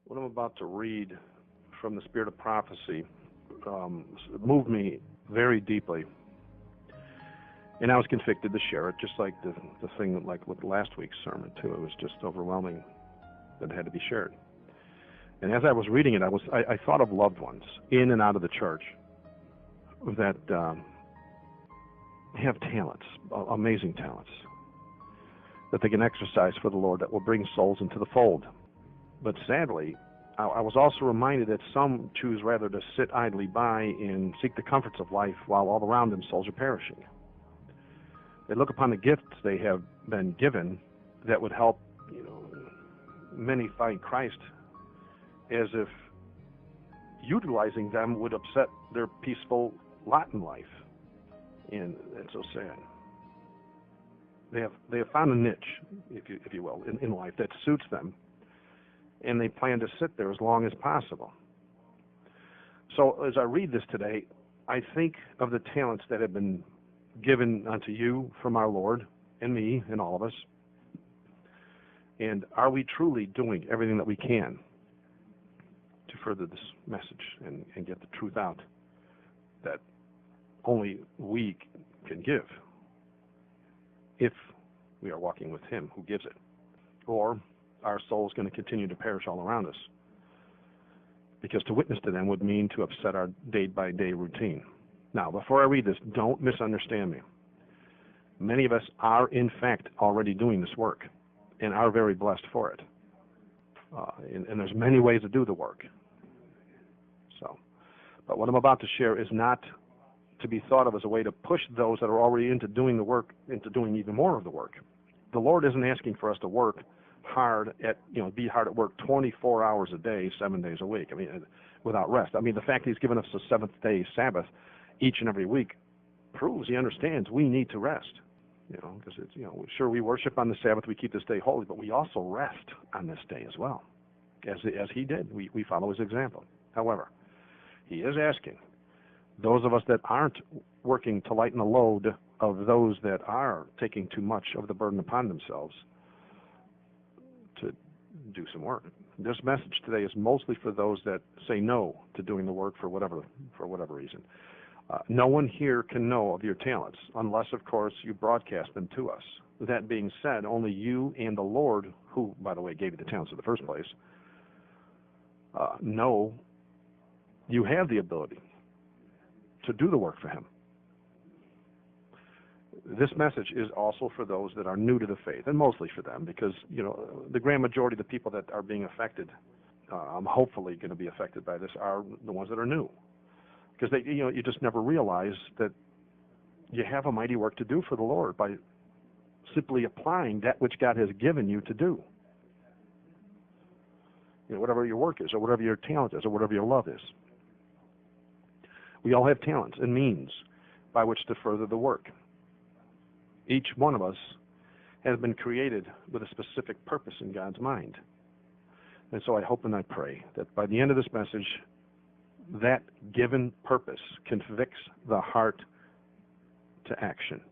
What I'm about to read from the Spirit of Prophecy moved me very deeply, and I was convicted to share it, just like the thing like with last week's sermon too. It was just overwhelming that it had to be shared. And as I was reading it, I thought of loved ones in and out of the church that have talents, amazing talents, that they can exercise for the Lord, that will bring souls into the fold. But sadly, I was also reminded that some choose rather to sit idly by and seek the comforts of life while all around them souls are perishing. They look upon the gifts they have been given that would help, many find Christ, as if utilizing them would upset their peaceful lot in life. And it's so sad. They have found a niche, if you will, in life that suits them, and they plan to sit there as long as possible. So as I read this today, I think of the talents that have been given unto you from our Lord and me and all of us. And are we truly doing everything that we can to further this message and get the truth out that only we can give if we are walking with Him who gives it? Or our soul is going to continue to perish all around us, because to witness to them would mean to upset our day-by-day routine. Now, before I read this, don't misunderstand me. Many of us are, in fact, already doing this work and are very blessed for it. And there's many ways to do the work. But what I'm about to share is not to be thought of as a way to push those that are already into doing the work into doing even more of the work. The Lord isn't asking for us to work hard be hard at work 24 hours a day, 7 days a week. Without rest. The fact that He's given us a seventh day Sabbath each and every week proves He understands we need to rest. Because it's, sure, we worship on the Sabbath, we keep this day holy, but we also rest on this day as well, as He did. We follow His example. However, He is asking those of us that aren't working to lighten the load of those that are taking too much of the burden upon themselves to do some work. This message today is mostly for those that say no to doing the work for whatever reason. No one here can know of your talents unless, of course, you broadcast them to us. That being said, only you and the Lord, who, by the way, gave you the talents in the first place, know you have the ability to do the work for Him. This message is also for those that are new to the faith, and mostly for them, because the grand majority of the people that are being affected, hopefully going to be affected by this, are the ones that are new, because you just never realize that you have a mighty work to do for the Lord by simply applying that which God has given you to do. Whatever your work is, or whatever your talent is, or whatever your love is. We all have talents and means by which to further the work. Each one of us has been created with a specific purpose in God's mind. And so I hope and I pray that by the end of this message, that given purpose convicts the heart to action.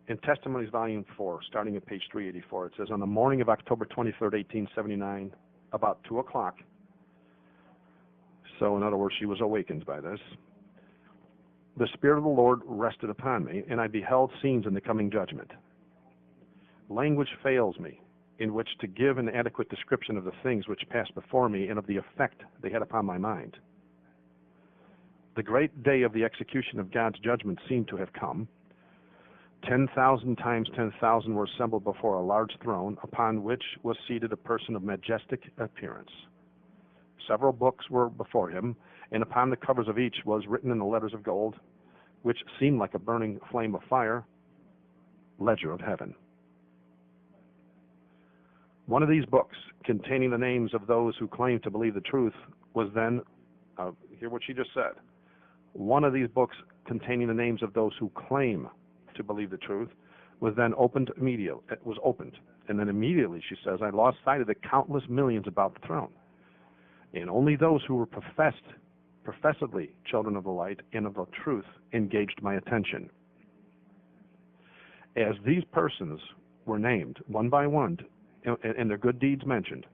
In Testimonies, Volume 4, starting at page 384, it says, on the morning of October 23rd, 1879, about 2 o'clock, so in other words, she was awakened by this, the Spirit of the Lord rested upon me, and I beheld scenes in the coming judgment. Language fails me in which to give an adequate description of the things which passed before me and of the effect they had upon my mind. The great day of the execution of God's judgment seemed to have come. 10,000 times 10,000 were assembled before a large throne, upon which was seated a person of majestic appearance. Several books were before Him, and upon the covers of each was written in the letters of gold, which seemed like a burning flame of fire, Ledger of Heaven. One of these books, containing the names of those who claimed to believe the truth, was then, hear what she just said, one of these books containing the names of those who claim to believe the truth was then opened immediately. It was opened, and then immediately, she says, I lost sight of the countless millions about the throne. And only those who were professedly children of the light and of the truth engaged my attention. As these persons were named one by one and their good deeds mentioned,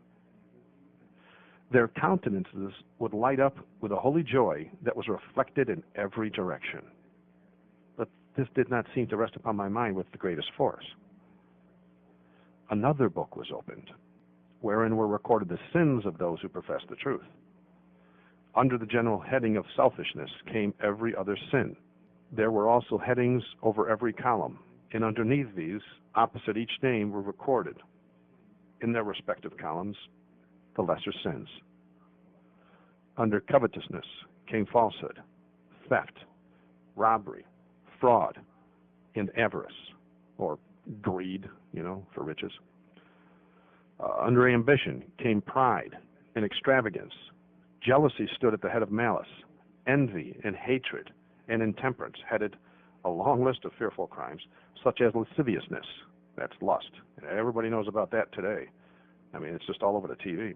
Their countenances would light up with a holy joy that was reflected in every direction. But this did not seem to rest upon my mind with the greatest force. Another book was opened, wherein were recorded the sins of those who professed the truth. Under the general heading of selfishness came every other sin. There were also headings over every column, and underneath these, opposite each name, were recorded, in their respective columns, the lesser sins. Under covetousness came falsehood, theft, robbery, fraud, and avarice, or greed, for riches. Under ambition came pride and extravagance. Jealousy stood at the head of malice. Envy and hatred and intemperance headed a long list of fearful crimes, such as lasciviousness, that's lust. And everybody knows about that today. I mean, it's just all over the TV.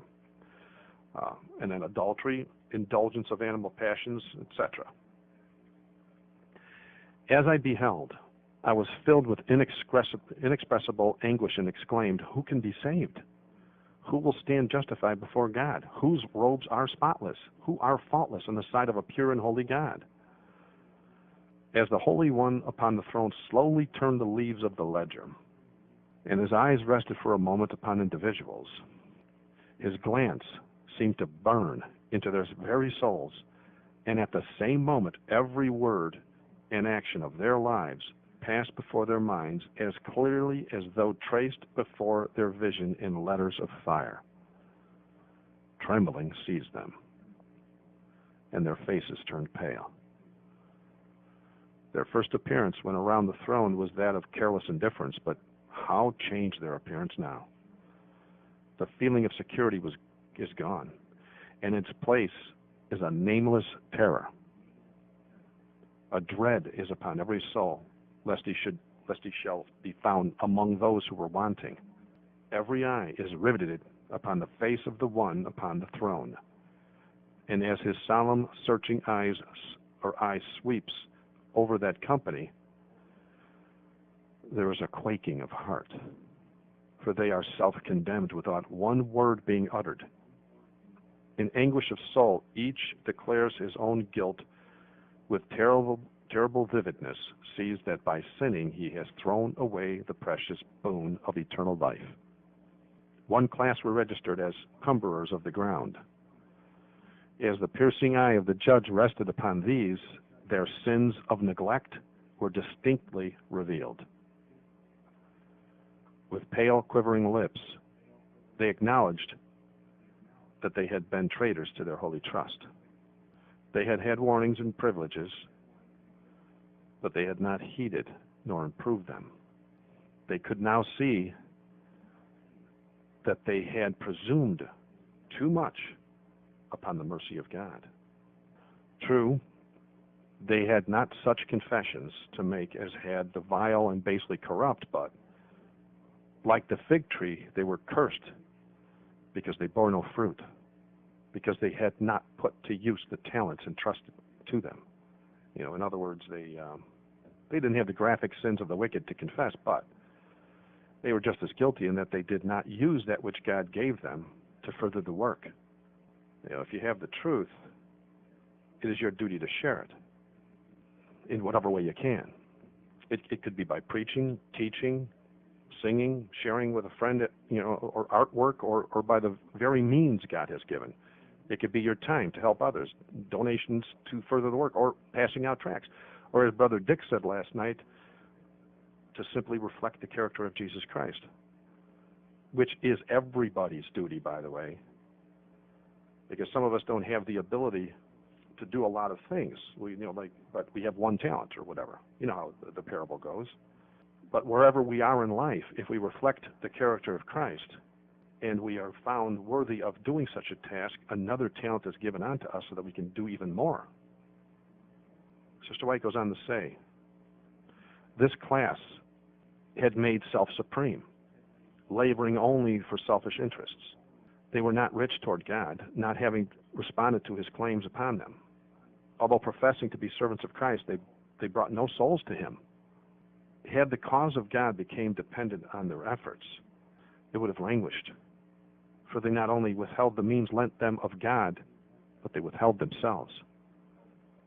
And then adultery, indulgence of animal passions, etc. As I beheld, I was filled with inexpressible anguish and exclaimed, "Who can be saved? Who will stand justified before God? Whose robes are spotless? Who are faultless in the sight of a pure and holy God?" As the Holy One upon the throne slowly turned the leaves of the ledger, and his eyes rested for a moment upon individuals, his glance seemed to burn into their very souls, and at the same moment every word and action of their lives passed before their minds as clearly as though traced before their vision in letters of fire. Trembling seized them, and their faces turned pale. Their first appearance when around the throne was that of careless indifference, but how changed their appearance now! The feeling of security is gone, and in its place is a nameless terror. A dread is upon every soul, lest he shall be found among those who were wanting. Every eye is riveted upon the face of the one upon the throne, and as his solemn, searching eye sweeps over that company, there is a quaking of heart, for they are self-condemned without one word being uttered. In anguish of soul, each declares his own guilt with terrible vividness, sees that by sinning he has thrown away the precious boon of eternal life. One class were registered as cumberers of the ground. As the piercing eye of the judge rested upon these, their sins of neglect were distinctly revealed. With pale, quivering lips, they acknowledged that they had been traitors to their holy trust. They had had warnings and privileges, but they had not heeded nor improved them. They could now see that they had presumed too much upon the mercy of God. True, they had not such confessions to make as had the vile and basely corrupt, but like the fig tree, they were cursed because they bore no fruit, because they had not put to use the talents entrusted to them. In other words, they didn't have the graphic sins of the wicked to confess, but they were just as guilty in that they did not use that which God gave them to further the work. If you have the truth, it is your duty to share it in whatever way you can. It could be by preaching, teaching, singing, sharing with a friend, or artwork, or by the very means God has given. It could be your time to help others, donations to further the work, or passing out tracts. Or as Brother Dick said last night, to simply reflect the character of Jesus Christ, which is everybody's duty, by the way, because some of us don't have the ability to do a lot of things. But we have one talent or whatever. You know how the parable goes. But wherever we are in life, if we reflect the character of Christ, and we are found worthy of doing such a task, another talent is given unto us so that we can do even more. Sister White goes on to say, this class had made self supreme, laboring only for selfish interests. They were not rich toward God, not having responded to his claims upon them. Although professing to be servants of Christ, they brought no souls to him. Had the cause of God become dependent on their efforts, it would have languished For they not only withheld the means lent them of God, but they withheld themselves.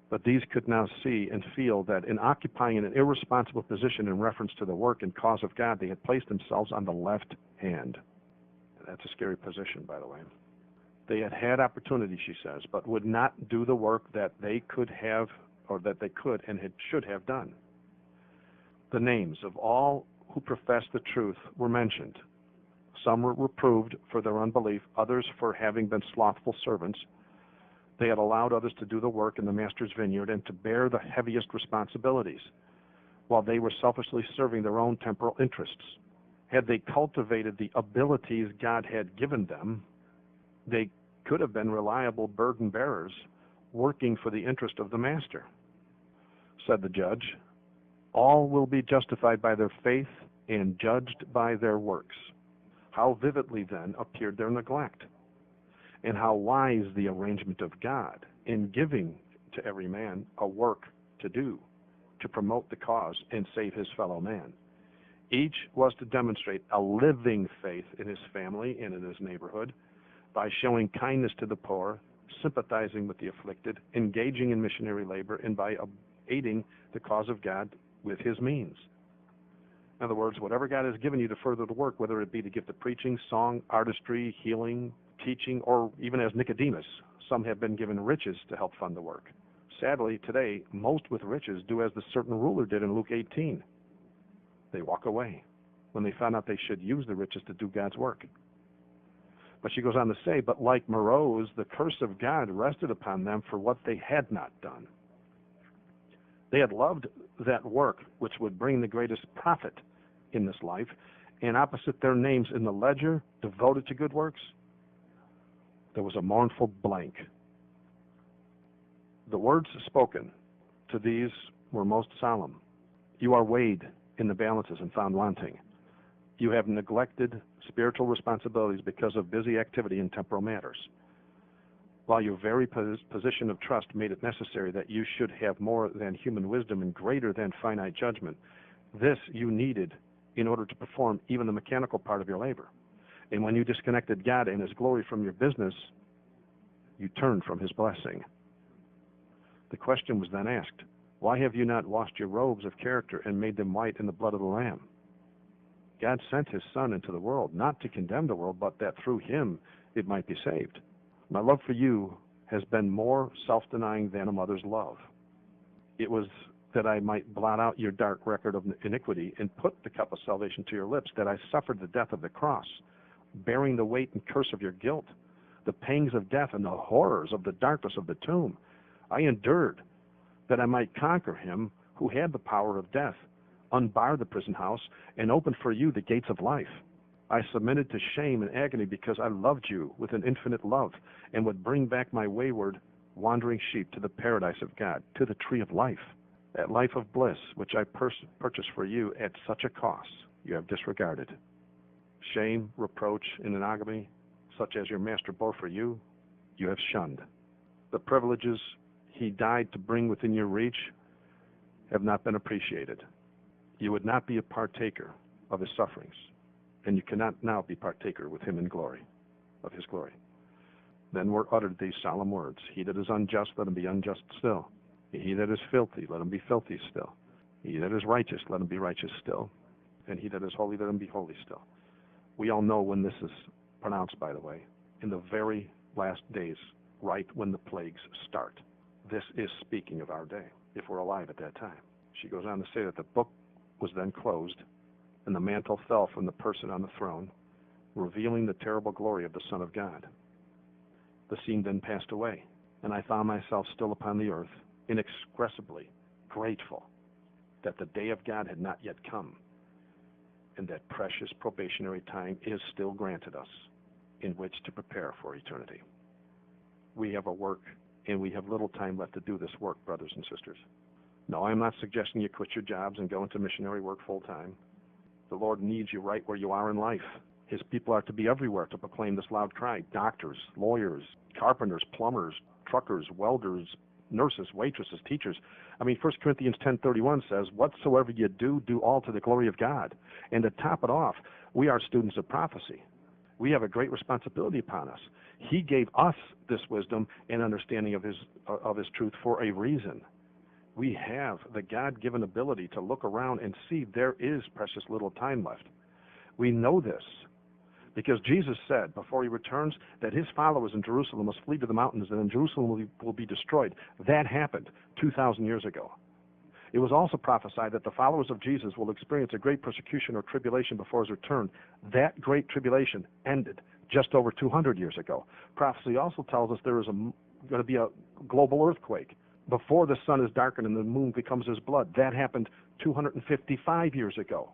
But these could now see and feel that in occupying an irresponsible position in reference to the work and cause of God, they had placed themselves on the left hand. That's a scary position, by the way. They had had opportunity, she says, but would not do the work that they could have, or that they could and should have done. The names of all who professed the truth were mentioned. Some were reproved for their unbelief, others for having been slothful servants. They had allowed others to do the work in the master's vineyard and to bear the heaviest responsibilities, while they were selfishly serving their own temporal interests. Had they cultivated the abilities God had given them, they could have been reliable burden bearers, working for the interest of the master. Said the judge, all will be justified by their faith and judged by their works. How vividly then appeared their neglect, and how wise the arrangement of God in giving to every man a work to do, to promote the cause and save his fellow man. Each was to demonstrate a living faith in his family and in his neighborhood by showing kindness to the poor, sympathizing with the afflicted, engaging in missionary labor, and by aiding the cause of God with his means. In other words, whatever God has given you to further the work, whether it be to gift of preaching, song, artistry, healing, teaching, or even as Nicodemus, some have been given riches to help fund the work. Sadly, today, most with riches do as the certain ruler did in Luke 18. They walk away when they found out they should use the riches to do God's work. But she goes on to say, but like Moreau's, the curse of God rested upon them for what they had not done. They had loved that work which would bring the greatest profit in this life, and opposite their names in the ledger devoted to good works, there was a mournful blank. The words spoken to these were most solemn. You are weighed in the balances and found wanting. You have neglected spiritual responsibilities because of busy activity in temporal matters, while your very position of trust made it necessary that you should have more than human wisdom and greater than finite judgment. This you needed in order to perform even the mechanical part of your labor. And when you disconnected God and his glory from your business, you turned from his blessing. The question was then asked, why have you not washed your robes of character and made them white in the blood of the Lamb? God sent his Son into the world, not to condemn the world, but that through him it might be saved. My love for you has been more self-denying than a mother's love. It was that I might blot out your dark record of iniquity and put the cup of salvation to your lips, that I suffered the death of the cross, bearing the weight and curse of your guilt, the pangs of death and the horrors of the darkness of the tomb. I endured that I might conquer him who had the power of death, unbar the prison house, and open for you the gates of life. I submitted to shame and agony because I loved you with an infinite love and would bring back my wayward, wandering sheep to the paradise of God, to the tree of life, that life of bliss which I purchased for you at such a cost you have disregarded. Shame, reproach, and monogamy, such as your master bore for you, you have shunned. The privileges he died to bring within your reach have not been appreciated. You would not be a partaker of his sufferings, and you cannot now be partaker with him in glory, of his glory. Then were uttered these solemn words, he that is unjust, let him be unjust still. He that is filthy, let him be filthy still. He that is righteous, let him be righteous still. And he that is holy, let him be holy still. We all know when this is pronounced, by the way, in the very last days, right when the plagues start. This is speaking of our day, if we're alive at that time. She goes on to say that the book was then closed, and the mantle fell from the person on the throne, revealing the terrible glory of the Son of God. The scene then passed away, and I found myself still upon the earth, inexpressibly grateful that the day of God had not yet come, and that precious probationary time is still granted us in which to prepare for eternity. We have a work, and we have little time left to do this work, brothers and sisters. No, I'm not suggesting you quit your jobs and go into missionary work full time. The Lord needs you right where you are in life. His people are to be everywhere to proclaim this loud cry. Doctors, lawyers, carpenters, plumbers, truckers, welders, nurses, waitresses, teachers. 1 Corinthians 10:31 says, whatsoever you do, do all to the glory of God. And to top it off, we are students of prophecy. We have a great responsibility upon us. He gave us this wisdom and understanding of his truth for a reason. We have the God-given ability to look around and see there is precious little time left. We know this because Jesus said before he returns that his followers in Jerusalem must flee to the mountains and then Jerusalem will be destroyed. That happened 2,000 years ago. It was also prophesied that the followers of Jesus will experience a great persecution or tribulation before his return. That great tribulation ended just over 200 years ago. Prophecy also tells us there is going to be a global earthquake before the sun is darkened and the moon becomes as blood. That happened 255 years ago.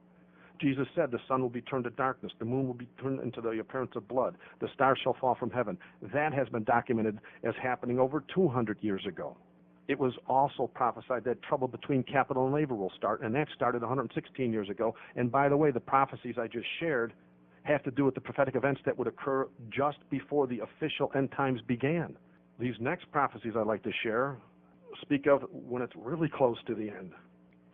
Jesus said the sun will be turned to darkness, the moon will be turned into the appearance of blood, the stars shall fall from heaven. That has been documented as happening over 200 years ago. It was also prophesied that trouble between capital and labor will start, and that started 116 years ago. And by the way, the prophecies I just shared have to do with the prophetic events that would occur just before the official end times began. These next prophecies I'd like to share speak of when it's really close to the end.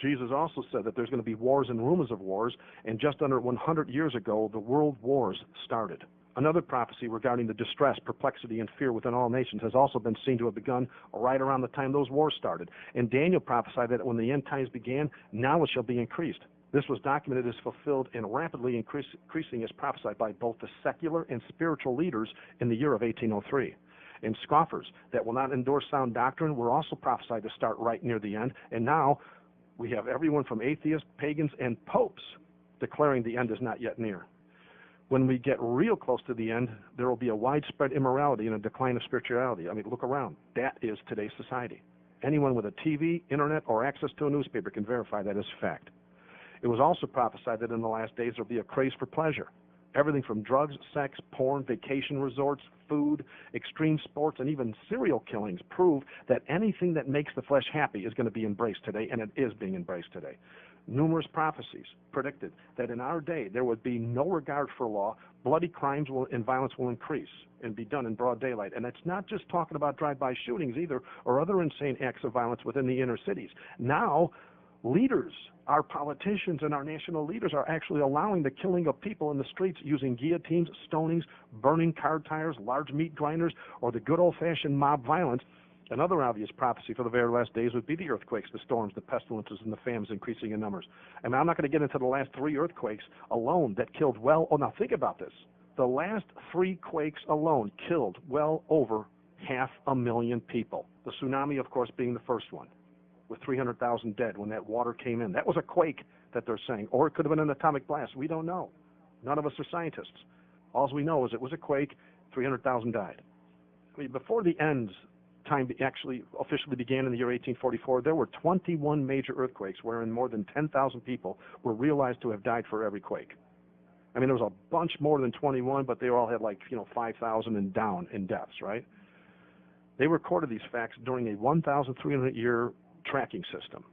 Jesus also said that there's going to be wars and rumors of wars, and just under 100 years ago, the world wars started. Another prophecy regarding the distress, perplexity, and fear within all nations has also been seen to have begun right around the time those wars started. And Daniel prophesied that when the end times began, now it shall be increased. This was documented as fulfilled and rapidly increasing as prophesied by both the secular and spiritual leaders in the year of 1803. And scoffers that will not endorse sound doctrine were also prophesied to start right near the end. And now we have everyone from atheists, pagans, and popes declaring the end is not yet near. When we get real close to the end, there will be a widespread immorality and a decline of spirituality. I mean, look around. That is today's society. Anyone with a TV, internet, or access to a newspaper can verify that as fact. It was also prophesied that in the last days there will be a craze for pleasure. Everything from drugs, sex, porn, vacation resorts, food, extreme sports, and even serial killings prove that anything that makes the flesh happy is going to be embraced today, and it is being embraced today. Numerous prophecies predicted that in our day there would be no regard for law, bloody crimes and violence will increase and be done in broad daylight. And it's not just talking about drive-by shootings either or other insane acts of violence within the inner cities. Now, leaders, our politicians and our national leaders are actually allowing the killing of people in the streets using guillotines, stonings, burning car tires, large meat grinders, or the good old-fashioned mob violence. Another obvious prophecy for the very last days would be the earthquakes, the storms, the pestilences, and the famines increasing in numbers. And I'm not going to get into the last 3 earthquakes alone that killed now think about this. The last 3 quakes alone killed well over 500,000 people. The tsunami, of course, being the first one, with 300,000 dead when that water came in. That was a quake that they're saying, or it could have been an atomic blast. We don't know. None of us are scientists. All we know is it was a quake, 300,000 died. I mean, before the end time actually officially began in the year 1844, there were 21 major earthquakes wherein more than 10,000 people were realized to have died for every quake. I mean, there was a bunch more than 21, but they all had 5,000 and down in deaths, right? They recorded these facts during a 1,300-year tracking system.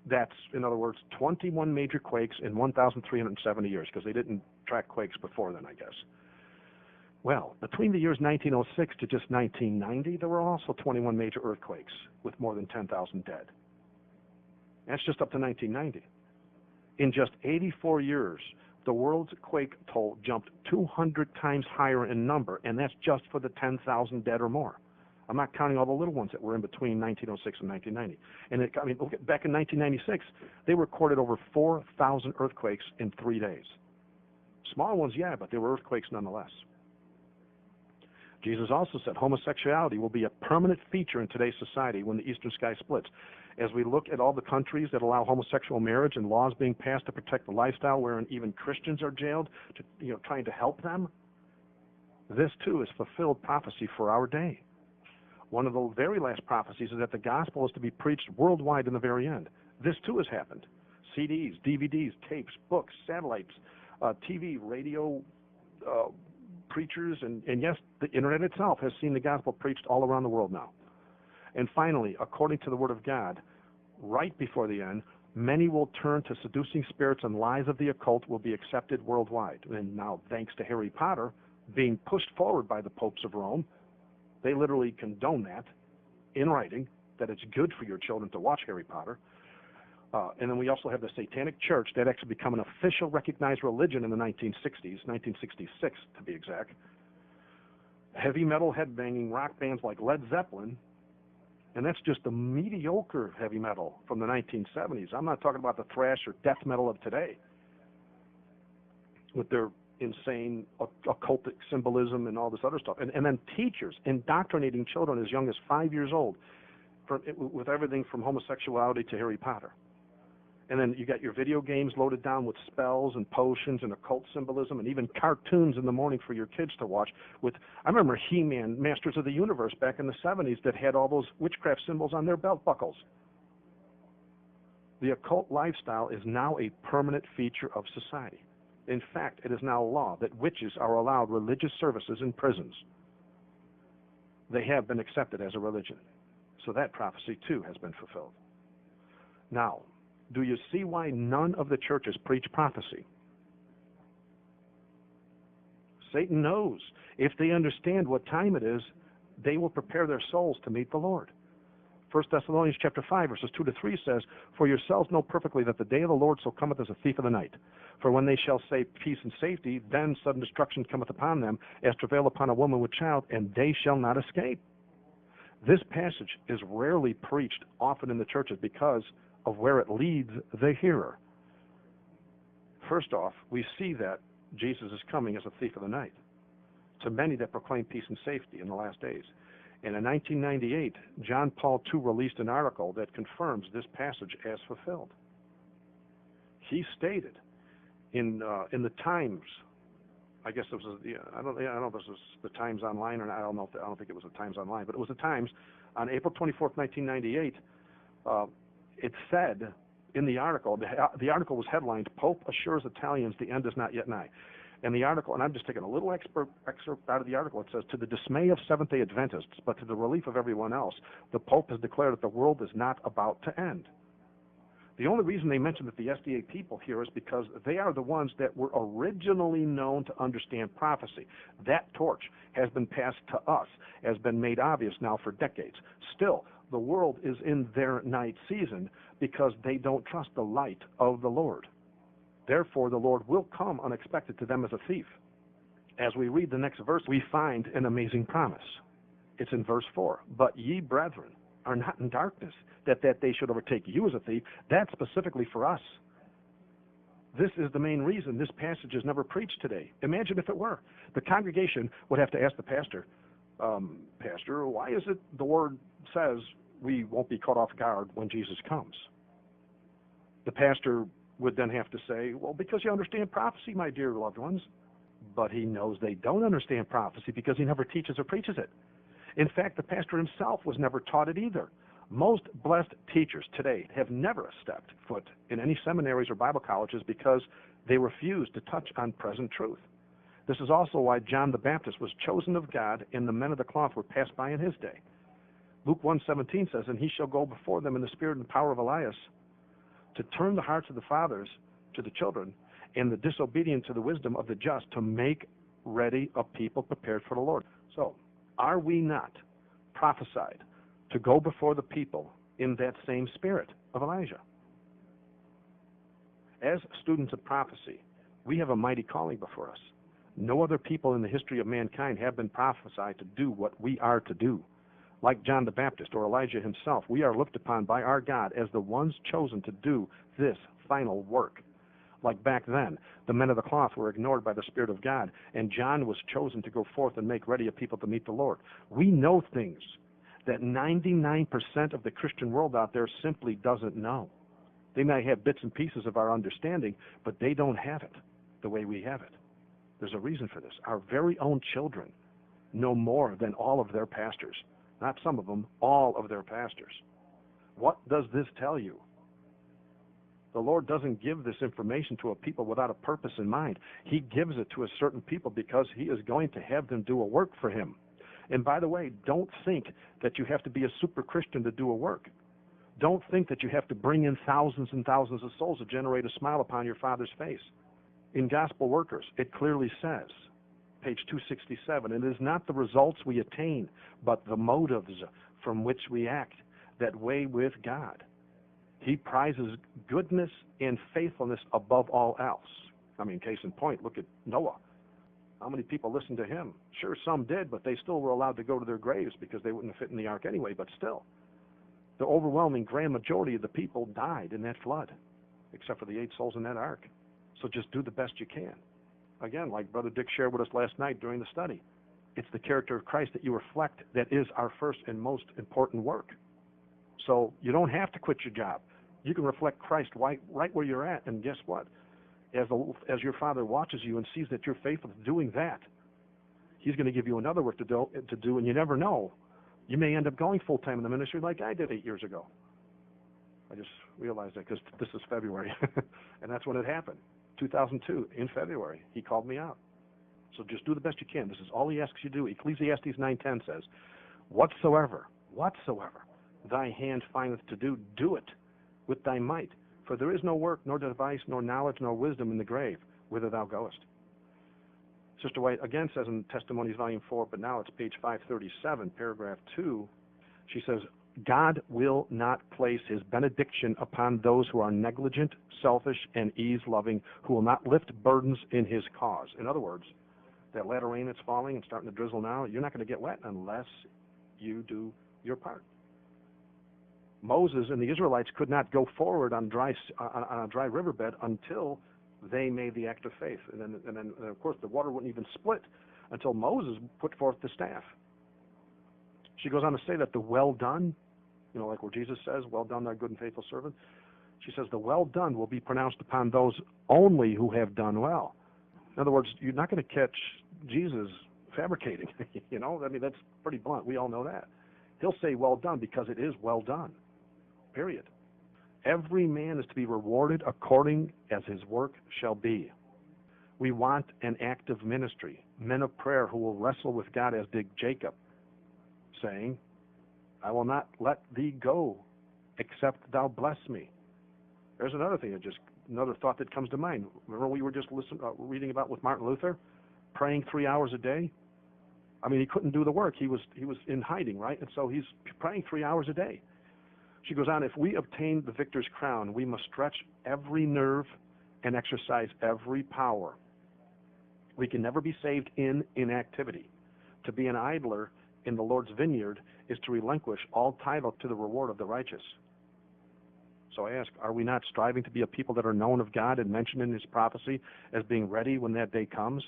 That's, in other words, 21 major quakes in 1,370 years, because they didn't track quakes before then, I guess. Well, between the years 1906 to just 1990, there were also 21 major earthquakes with more than 10,000 dead. That's just up to 1990. In just 84 years, the world's quake toll jumped 200 times higher in number, and that's just for the 10,000 dead or more. I'm not counting all the little ones that were in between 1906 and 1990. And look back in 1996, they recorded over 4,000 earthquakes in 3 days. Small ones, yeah, but they were earthquakes nonetheless. Jesus also said homosexuality will be a permanent feature in today's society when the eastern sky splits. As we look at all the countries that allow homosexual marriage and laws being passed to protect the lifestyle wherein even Christians are jailed, trying to help them, this too is fulfilled prophecy for our day. One of the very last prophecies is that the gospel is to be preached worldwide in the very end. This too has happened. CDs, DVDs, tapes, books, satellites, TV, radio, preachers, and yes, the internet itself has seen the gospel preached all around the world now. And finally, according to the Word of God, right before the end, many will turn to seducing spirits and lies of the occult will be accepted worldwide. And now, thanks to Harry Potter being pushed forward by the popes of Rome, they literally condone that in writing, that it's good for your children to watch Harry Potter. And then we also have the Satanic Church that actually become an official recognized religion in the 1960s, 1966 to be exact. Heavy metal headbanging rock bands like Led Zeppelin, and that's just the mediocre heavy metal from the 1970s. I'm not talking about the thrash or death metal of today with their insane occultic symbolism and all this other stuff. And then teachers indoctrinating children as young as 5 years old with everything from homosexuality to Harry Potter. And then you got your video games loaded down with spells and potions and occult symbolism, and even cartoons in the morning for your kids to watch. I remember He-Man, Masters of the Universe back in the 70s that had all those witchcraft symbols on their belt buckles. The occult lifestyle is now a permanent feature of society. In fact, it is now law that witches are allowed religious services in prisons. They have been accepted as a religion. So that prophecy, too, has been fulfilled. Now, do you see why none of the churches preach prophecy? Satan knows if they understand what time it is, they will prepare their souls to meet the Lord. 1 Thessalonians chapter 5, verses 2 to 3 says, "For yourselves know perfectly that the day of the Lord so cometh as a thief of the night. For when they shall say peace and safety, then sudden destruction cometh upon them, as travail upon a woman with child, and they shall not escape." This passage is rarely preached often in the churches because of where it leads the hearer. First off, we see that Jesus is coming as a thief of the night to many that proclaim peace and safety in the last days. And in 1998, John Paul II released an article that confirms this passage as fulfilled. He stated in the Times, I guess it was I don't know if this was the Times Online or not, I don't think it was the Times Online, but it was the Times on April 24th, 1998. It said in the article, the article was headlined, "Pope Assures Italians the End is Not Yet Nigh." And the article, and I'm just taking a little excerpt out of the article, it says, "To the dismay of Seventh-day Adventists, but to the relief of everyone else, the Pope has declared that the world is not about to end." The only reason they mention that the SDA people here is because they are the ones that were originally known to understand prophecy. That torch has been passed to us, has been made obvious now for decades. Still, the world is in their night season because they don't trust the light of the Lord. Therefore, the Lord will come unexpected to them as a thief. As we read the next verse, we find an amazing promise. It's in verse 4. "But ye, brethren, are not in darkness, that day should overtake you as a thief." That's specifically for us. This is the main reason this passage is never preached today. Imagine if it were. The congregation would have to ask the pastor, "Pastor, why is it the word says we won't be caught off guard when Jesus comes?" The pastor would then have to say, "Well, because you understand prophecy, my dear loved ones." But he knows they don't understand prophecy because he never teaches or preaches it. In fact, the pastor himself was never taught it either. Most blessed teachers today have never stepped foot in any seminaries or Bible colleges because they refuse to touch on present truth. This is also why John the Baptist was chosen of God and the men of the cloth were passed by in his day. Luke 1:17 says, "And he shall go before them in the spirit and power of Elias, to turn the hearts of the fathers to the children, and the disobedient to the wisdom of the just, to make ready a people prepared for the Lord." So, are we not prophesied to go before the people in that same spirit of Elijah? As students of prophecy, we have a mighty calling before us. No other people in the history of mankind have been prophesied to do what we are to do. Like John the Baptist or Elijah himself, we are looked upon by our God as the ones chosen to do this final work. Like back then, the men of the cloth were ignored by the Spirit of God, and John was chosen to go forth and make ready a people to meet the Lord. We know things that 99% of the Christian world out there simply doesn't know. They may have bits and pieces of our understanding, but they don't have it the way we have it. There's a reason for this. Our very own children know more than all of their pastors. Not some of them, all of their pastors. What does this tell you? The Lord doesn't give this information to a people without a purpose in mind. He gives it to a certain people because he is going to have them do a work for him. And by the way, don't think that you have to be a super Christian to do a work. Don't think that you have to bring in thousands and thousands of souls to generate a smile upon your Father's face. In Gospel Workers, it clearly says, page 267, "It is not the results we attain, but the motives from which we act that weigh with God." He prizes goodness and faithfulness above all else. I mean, case in point, look at Noah. How many people listened to him? Sure, some did, but they still were allowed to go to their graves because they wouldn't have fit in the ark anyway, but still. The overwhelming grand majority of the people died in that flood, except for the 8 souls in that ark. So just do the best you can. Again, like Brother Dick shared with us last night during the study, it's the character of Christ that you reflect that is our first and most important work. So you don't have to quit your job. You can reflect Christ right where you're at, and guess what? As your Father watches you and sees that you're faithful to doing that, He's going to give you another work to do, and you never know. You may end up going full-time in the ministry like I did 8 years ago. I just realized that because this is February, and that's when it happened. 2002, in February, He called me out. So just do the best you can. This is all He asks you to do. Ecclesiastes 9:10 says, whatsoever thy hand findeth to do, do it with thy might. For there is no work, nor device, nor knowledge, nor wisdom in the grave, whither thou goest. Sister White again says in Testimonies, Volume 4, but now it's page 537, paragraph 2, she says, God will not place His benediction upon those who are negligent, selfish, and ease-loving, who will not lift burdens in His cause. In other words, that latter rain that's falling and starting to drizzle now, you're not going to get wet unless you do your part. Moses and the Israelites could not go forward on a dry riverbed until they made the act of faith. And then, of course, the water wouldn't even split until Moses put forth the staff. She goes on to say that the well done, like where Jesus says, well done, thy good and faithful servant. She says the well done will be pronounced upon those only who have done well. In other words, you're not going to catch Jesus fabricating. I mean, that's pretty blunt. We all know that. He'll say well done because it is well done. Period. Every man is to be rewarded according as his work shall be. We want an active ministry, men of prayer who will wrestle with God as did Jacob, saying, I will not let thee go except thou bless me. There's another thing, another thought that comes to mind. Remember we were just reading about with Martin Luther, praying 3 hours a day? I mean, he couldn't do the work. He was in hiding, right? And so he's praying 3 hours a day. She goes on, if we obtain the victor's crown, we must stretch every nerve and exercise every power. We can never be saved in inactivity. To be an idler in the Lord's vineyard is to relinquish all title to the reward of the righteous. So I ask, are we not striving to be a people that are known of God and mentioned in His prophecy as being ready when that day comes?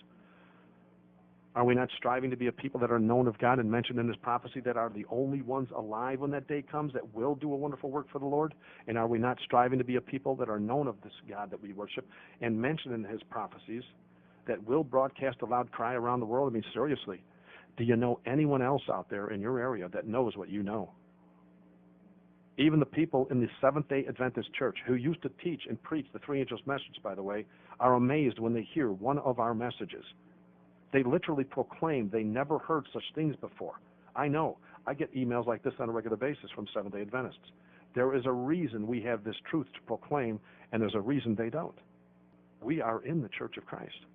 Are we not striving to be a people that are known of God and mentioned in His prophecy that are the only ones alive when that day comes that will do a wonderful work for the Lord? And are we not striving to be a people that are known of this God that we worship and mentioned in His prophecies that will broadcast a loud cry around the world? I mean, seriously, do you know anyone else out there in your area that knows what you know? Even the people in the Seventh-day Adventist Church who used to teach and preach the Three Angels message, by the way, are amazed when they hear one of our messages. They literally proclaim they never heard such things before. I know. I get emails like this on a regular basis from Seventh-day Adventists. There is a reason we have this truth to proclaim, and there's a reason they don't. We are in the Church of Christ.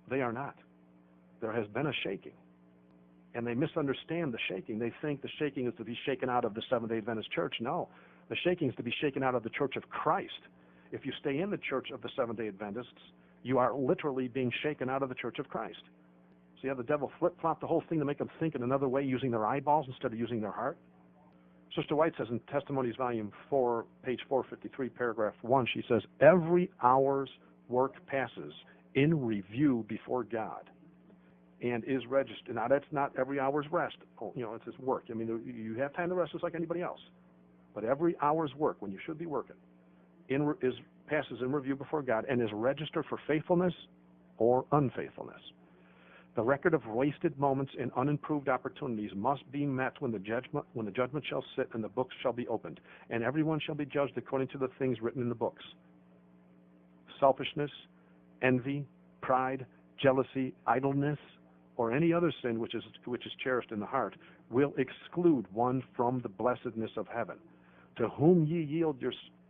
They are not. There has been a shaking. And they misunderstand the shaking. They think the shaking is to be shaken out of the Seventh-day Adventist Church. No. The shaking is to be shaken out of the Church of Christ. If you stay in the Church of the Seventh-day Adventists, you are literally being shaken out of the Church of Christ. So you have the devil flip-flop the whole thing to make them think in another way using their eyeballs instead of using their heart. Sister White says in Testimonies, Volume 4, page 453, paragraph 1, she says, every hour's work passes in review before God and is registered. Now, that's not every hour's rest. It's His work. I mean, you have time to rest just like anybody else. But every hour's work, when you should be working, passes in review before God and is registered for faithfulness or unfaithfulness. The record of wasted moments and unimproved opportunities must be met when the judgment shall sit and the books shall be opened, and everyone shall be judged according to the things written in the books. Selfishness, envy, pride, jealousy, idleness, or any other sin which is cherished in the heart will exclude one from the blessedness of heaven. To whom ye yield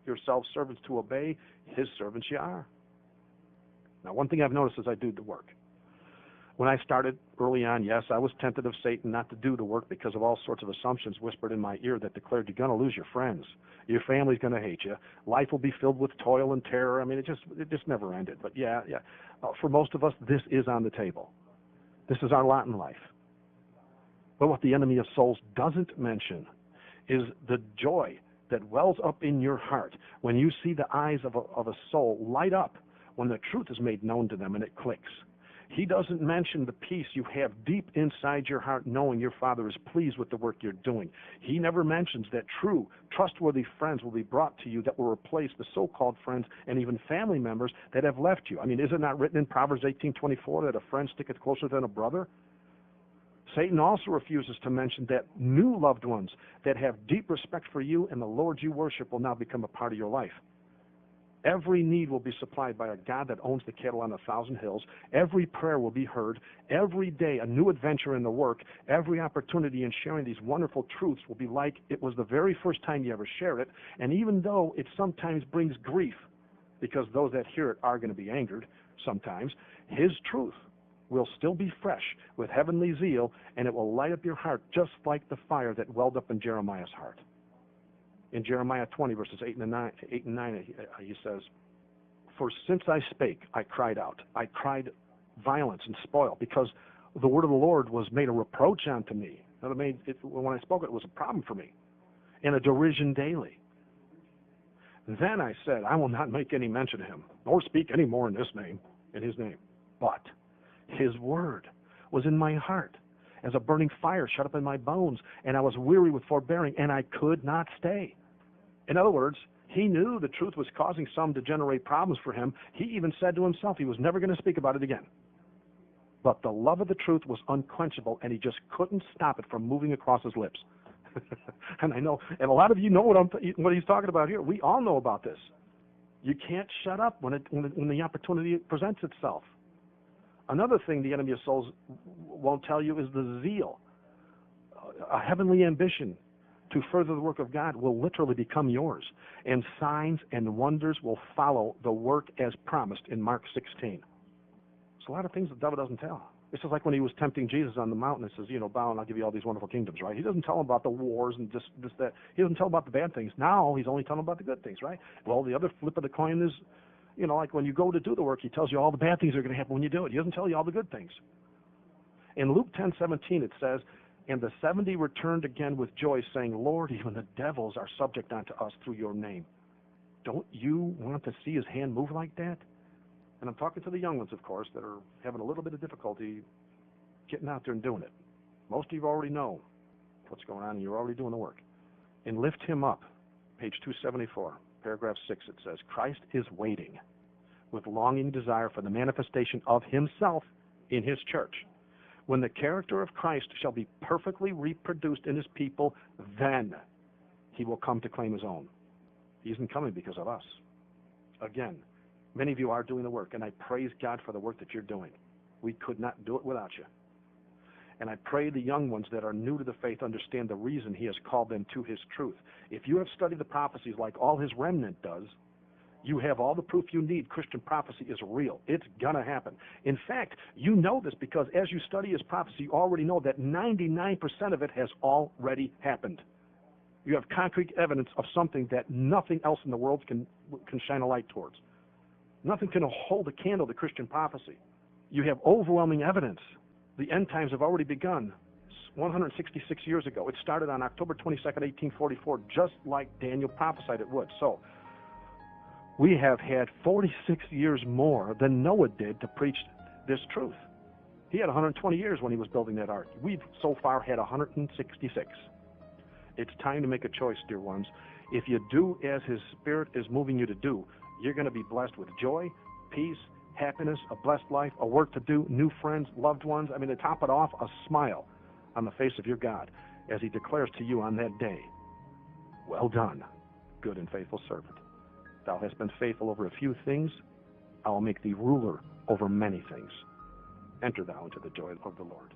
yourselves servants to obey, His servants ye are. Now, one thing I've noticed as I do the work, When I started early on, yes, I was tempted of Satan not to do the work because of all sorts of assumptions whispered in my ear that declared you're going to lose your friends. Your family's going to hate you. Life will be filled with toil and terror. I mean, it just never ended. But yeah. For most of us, this is on the table. This is our lot in life. But what the enemy of souls doesn't mention is the joy that wells up in your heart when you see the eyes of a soul light up when the truth is made known to them and it clicks. He doesn't mention the peace you have deep inside your heart knowing your Father is pleased with the work you're doing. He never mentions that true, trustworthy friends will be brought to you that will replace the so-called friends and even family members that have left you. I mean, is it not written in Proverbs 18:24 that a friend sticketh closer than a brother? Satan also refuses to mention that new loved ones that have deep respect for you and the Lord you worship will now become a part of your life. Every need will be supplied by a God that owns the cattle on 1,000 hills. Every prayer will be heard. Every day a new adventure in the work. Every opportunity in sharing these wonderful truths will be like it was the very first time you ever share it. And even though it sometimes brings grief, because those that hear it are going to be angered sometimes, his truth will still be fresh with heavenly zeal, and it will light up your heart just like the fire that welled up in Jeremiah's heart. In Jeremiah 20, verses 8 and 9, he says, "For since I spake, I cried out. I cried violence and spoil, because the word of the Lord was made a reproach unto me." When I spoke, it was a problem for me, and a derision daily. Then I said, I will not make any mention of him, nor speak any more in his name. But his word was in my heart, as a burning fire shut up in my bones, and I was weary with forbearing, and I could not stay. In other words, he knew the truth was causing some to generate problems for him. He even said to himself he was never going to speak about it again. But the love of the truth was unquenchable, and he just couldn't stop it from moving across his lips. And I know, and a lot of you know what he's talking about here. We all know about this. You can't shut up when the opportunity presents itself. Another thing the enemy of souls won't tell you is the zeal. A heavenly ambition to further the work of God will literally become yours, and signs and wonders will follow the work as promised in Mark 16. There's a lot of things the devil doesn't tell. This is like when he was tempting Jesus on the mountain and says, bow and I'll give you all these wonderful kingdoms, right? He doesn't tell him about the wars and this, that. He doesn't tell him about the bad things. Now he's only telling him about the good things, right? Well, the other flip of the coin is, like when you go to do the work, he tells you all the bad things are going to happen when you do it. He doesn't tell you all the good things. In Luke 10:17, it says, "And the 70 returned again with joy, saying, Lord, even the devils are subject unto us through your name." Don't you want to see his hand move like that? And I'm talking to the young ones, of course, that are having a little bit of difficulty getting out there and doing it. Most of you already know what's going on, and you're already doing the work. And lift him up, page 274, paragraph 6, it says, "Christ is waiting with longing desire for the manifestation of himself in his church. When the character of Christ shall be perfectly reproduced in his people, then he will come to claim his own." He isn't coming because of us. Again, many of you are doing the work, and I praise God for the work that you're doing. We could not do it without you. And I pray the young ones that are new to the faith understand the reason he has called them to his truth. If you have studied the prophecies like all his remnant does, you have all the proof you need. Christian prophecy is real. It's going to happen. In fact, you know this because as you study his prophecy, you already know that 99% of it has already happened. You have concrete evidence of something that nothing else in the world can shine a light towards. Nothing can hold a candle to Christian prophecy. You have overwhelming evidence. The end times have already begun 166 years ago. It started on October 22nd, 1844, just like Daniel prophesied it would. So, we have had 46 years more than Noah did to preach this truth. He had 120 years when he was building that ark. We've so far had 166. It's time to make a choice, dear ones. If you do as his Spirit is moving you to do, you're going to be blessed with joy, peace, happiness, a blessed life, a work to do, new friends, loved ones. I mean, to top it off, a smile on the face of your God as he declares to you on that day, "Well done, good and faithful servant. Thou hast been faithful over a few things. I will make thee ruler over many things. Enter thou into the joy of the Lord."